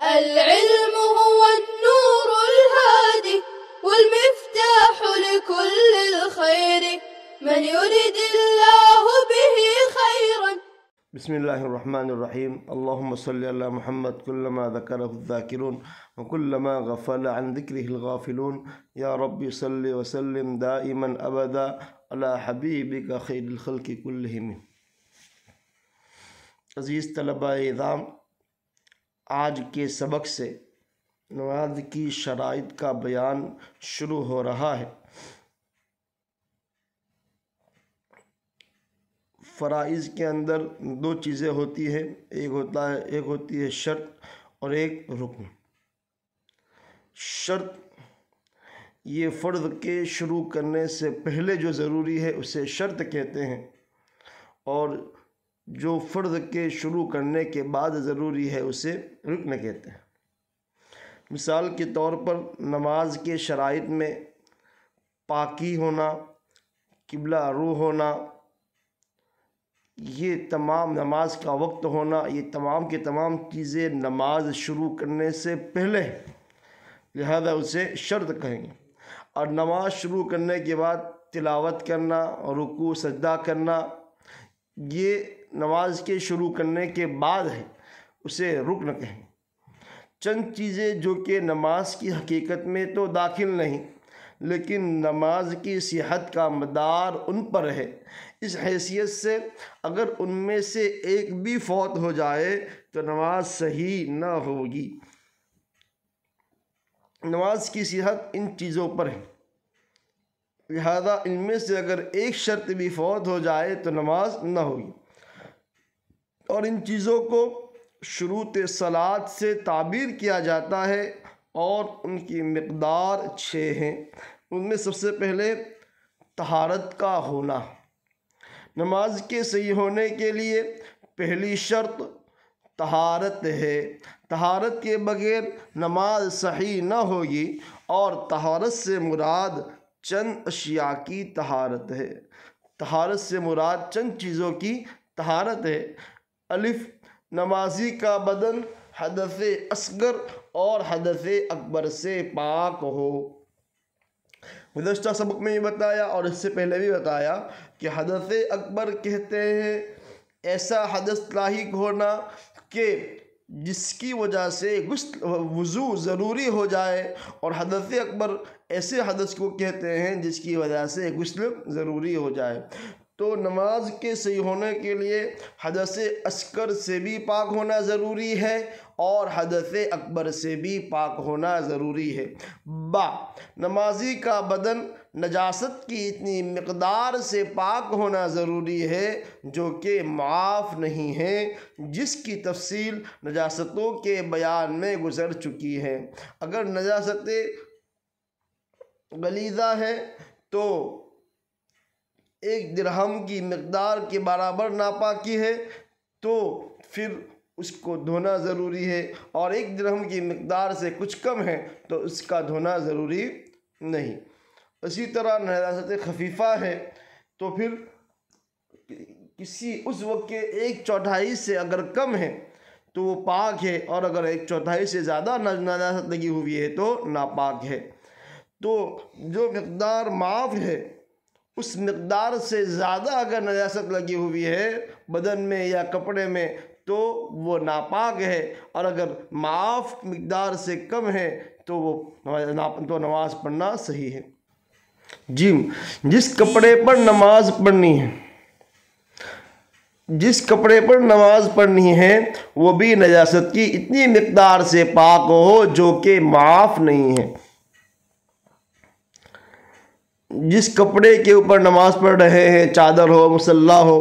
العلم هو النور الهادي والمفتاح لكل الخير من يريد الله به خيرا. بسم الله الرحمن الرحيم. اللهم صل على محمد كلما ذكره الذاكرون وكلما غفل عن ذكره الغافلون. يا رب صل وسلم دائما أبدا على حبيبك خير الخلق كلهم. عزیز طلباء اعظام، آج کے سبق سے نماز کی شرائط کا بیان شروع ہو رہا ہے۔ فرائض کے اندر دو چیزیں ہوتی ہیں، ایک ہوتی ہے شرط اور ایک رکن۔ شرط یہ فرض کے شروع کرنے سے پہلے جو ضروری ہے اسے شرط کہتے ہیں، اور جو فرض کے شروع کرنے کے بعد ضروری ہے اسے رکن کہتے ہیں۔ مثال کے طور پر نماز کے شرائط میں پاکی ہونا، قبلہ رو ہونا، یہ تمام نماز کا وقت ہونا، یہ تمام کے تمام چیزیں نماز شروع کرنے سے پہلے ہیں، لہذا اسے شرط کہیں گے۔ اور نماز شروع کرنے کے بعد تلاوت کرنا اور رکوع سجدہ کرنا، یہ نماز کے شروع کرنے کے بعد ہے، اسے رکن کہیں۔ چند چیزیں جو کہ نماز کی حقیقت میں تو داخل نہیں، لیکن نماز کی صحت کا مدار ان پر ہے، اس حیثیت سے اگر ان میں سے ایک بھی فوت ہو جائے تو نماز صحیح نہ ہوگی۔ نماز کی صحت ان چیزوں پر ہے، لہذا ان میں سے اگر ایک شرط بھی فوت ہو جائے تو نماز نہ ہوگی۔ اور ان چیزوں کو شروط صلاۃ سے تعبیر کیا جاتا ہے، اور ان کی مقدار 6 ہیں۔ ان میں سب سے پہلے طہارت کا ہونا۔ نماز کے صحیح ہونے کے لیے پہلی شرط طہارت ہے۔ طہارت کے بغیر نماز صحیح نہ ہوگی، اور طہارت سے مراد چند اشیاء کی طہارت ہے۔ طہارت سے مراد چند چیزوں کی طہارت ہے۔ الف، نمازی کا بدن حدث اصغر اور حدث اکبر سے پاک ہو۔ گزشتہ سبق میں بھی بتایا اور اس سے پہلے بھی بتایا کہ حدث اکبر کہتے ہیں ایسا حدث لاحق ہونا کہ جس کی وجہ سے وضو ضروری ہو جائے، اور حدث اکبر ایسے حدث کو کہتے ہیں جس کی وجہ سے غسل ضروری ہو جائے۔ تو نماز کے صحیح ہونے کے لیے حدث اصغر سے بھی پاک ہونا ضروری ہے، اور حدث اکبر سے بھی پاک ہونا ضروری ہے۔ با، نمازی کا بدن نجاست کی اتنی مقدار سے پاک ہونا ضروری ہے جو کہ معاف نہیں ہے، جس کی تفصیل نجاستوں کے بیان میں گزر چکی ہے۔ اگر نجاست غلیظہ ہے تو 1 درہم کی مقدار کے برابر ناپاکی ہے تو پھر اس کو دھونا ضروری ہے، اور 1 درہم کی مقدار سے کچھ کم ہے تو اس کا دھونا ضروری نہیں۔ اسی طرح نجاست خفیفہ ہے تو پھر کسی اس وقت کے 1/4 سے اگر کم ہے تو وہ پاک ہے، اور اگر 1/4 سے زیادہ نجاست لگی ہوئی ہے تو ناپاک ہے۔ تو جو مقدار معاف ہے اس مقدار سے زیادہ اگر نجاست لگی ہوئی ہے بدن میں یا کپڑے میں تو وہ ناپاک ہے، اور اگر معاف مقدار سے کم ہے تو نماز پڑھنا صحیح ہے۔ جس کپڑے پر نماز پڑھنی ہے وہ بھی نجاست کی اتنی مقدار سے پاک ہو جو کہ معاف نہیں ہے۔ جس کپڑے کے اوپر نماز پڑھ رہے ہیں، چادر ہو، مصلی ہو،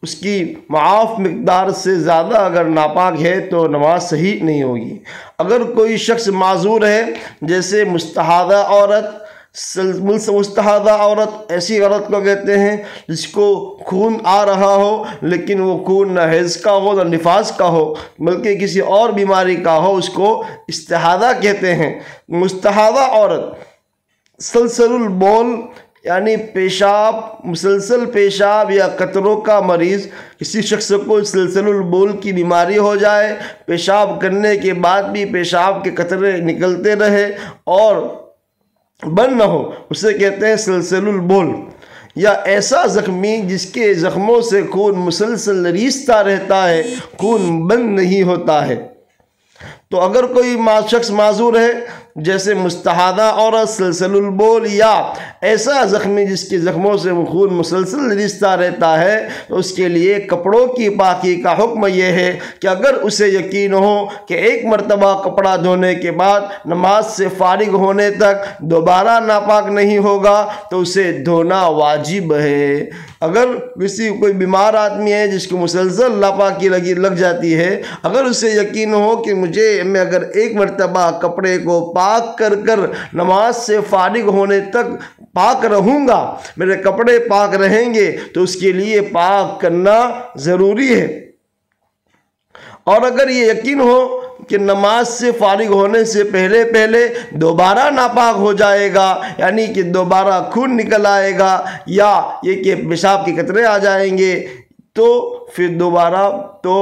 اس کی معاف مقدار سے زیادہ اگر ناپاک ہے تو نماز صحیح نہیں ہوگی۔ اگر کوئی شخص معذور ہے، جیسے مستحاضہ عورت ایسی عورت کو کہتے ہیں جس کو خون آ رہا ہو لیکن وہ خون نہ حیض کا ہو نہ نفاس کا ہو بلکہ کسی اور بیماری کا ہو، اس کو استحاضہ کہتے ہیں۔ مستحاضہ عورت سلسل البول یعنی پیشاب، مسلسل پیشاب یا قطروں کا مریض، کسی شخص کو سلسلہ البول کی بیماری ہو جائے، پیشاب کرنے کے بعد بھی پیشاب کے قطرے نکلتے رہے اور بند نہ ہو، اسے کہتے ہیں سلسلہ البول۔ یا ایسا زخمی جس کے زخموں سے خون مسلسل ریستا رہتا ہے، خون بند نہیں ہوتا ہے۔ تو اگر کوئی شخص معذور ہے جیسے مستحاضہ عورت، سلسلہ البول یا ایسا زخمی جس کے زخموں سے خون مسلسل ریستا رہتا ہے، تو اس کے لیے کپڑوں کی پاکی کا حکم یہ ہے کہ اگر اسے یقین ہو کہ ایک مرتبہ کپڑا دھونے کے بعد نماز سے فارغ ہونے تک دوبارہ ناپاک نہیں ہوگا تو اسے دھونا واجب ہے۔ اگر کوئی بیمار آدمی ہے جس کو مسلسل ناپاکی لگ جاتی ہے، اگر اسے یقین ہو کہ میں اگر ایک مرتبہ کپڑے کو پاک کر نماز سے فارغ ہونے تک پاک رہوں گا، میرے کپڑے پاک رہیں گے، تو اس کے لیے پاک کرنا ضروری ہے۔ اور اگر یہ یقین ہو کہ نماز سے فارغ ہونے سے پہلے دوبارہ ناپاک ہو جائے گا، یعنی کہ دوبارہ خون نکل آئے گا یا یہ کہ پیشاب کے قطرے آ جائیں گے، تو پھر دوبارہ تو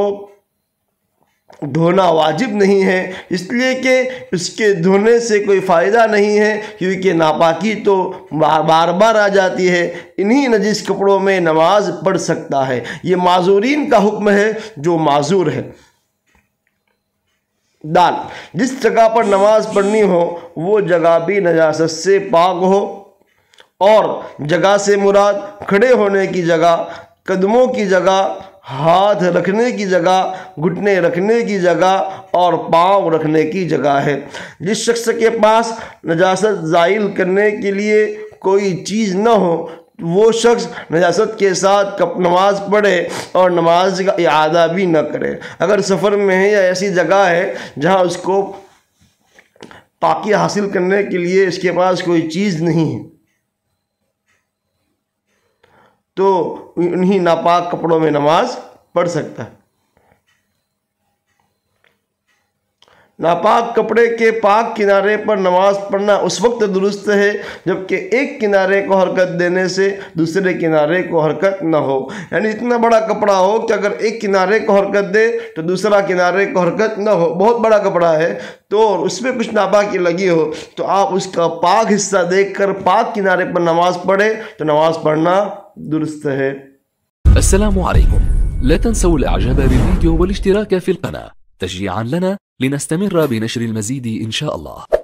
دھونا واجب نہیں ہے، اس لیے کہ اس کے دھونے سے کوئی فائدہ نہیں ہے، کیونکہ ناپاکی تو بار بار آ جاتی ہے۔ انہی نجس کپڑوں میں نماز پڑھ سکتا ہے۔ یہ معذورین کا حکم ہے جو معذور ہے۔ دال، جس جگہ پر نماز پڑھنی ہو وہ جگہ بھی نجاست سے پاک ہو، اور جگہ سے مراد کھڑے ہونے کی جگہ، قدموں کی جگہ، ہاتھ رکھنے کی جگہ، گھٹنے رکھنے کی جگہ اور پاؤں رکھنے کی جگہ ہے۔ جس شخص کے پاس نجاست زائل کرنے کے لیے کوئی چیز نہ ہو، وہ شخص نجاست کے ساتھ نماز پڑھے اور نماز کا اعادہ بھی نہ کرے۔ اگر سفر میں ہے یا ایسی جگہ ہے جہاں اس کو پاکی حاصل کرنے کے لیے اس کے پاس کوئی چیز نہیں ہے، تو انہی ناپاک کپڑوں میں نماز پڑھ سکتا ہے۔ ناپاک کپڑے کے پاک کنارے پر نماز پڑھنا اس وقت درست ہے جبکہ ایک کنارے کو حرکت دینے سے دوسرے کنارے کو حرکت نہ ہو، یعنی اتنا بڑا کپڑا ہو کہ اگر ایک کنارے کو حرکت دے تو دوسرا کنارے کو حرکت نہ ہو۔ بہت بڑا کپڑا ہے تو اس میں کچھ ناپاکی لگی ہو تو آپ اس کا پاک حصہ دیکھ کر پاک کنارے پر نماز پڑھے تو نماز پڑھنا درست ہے۔ السلام عليكم، لا تنسوا الاعجاب بالفيديو والاشتراك في القناة تشجيعا لنا لنستمر بنشر المزيد إن شاء الله.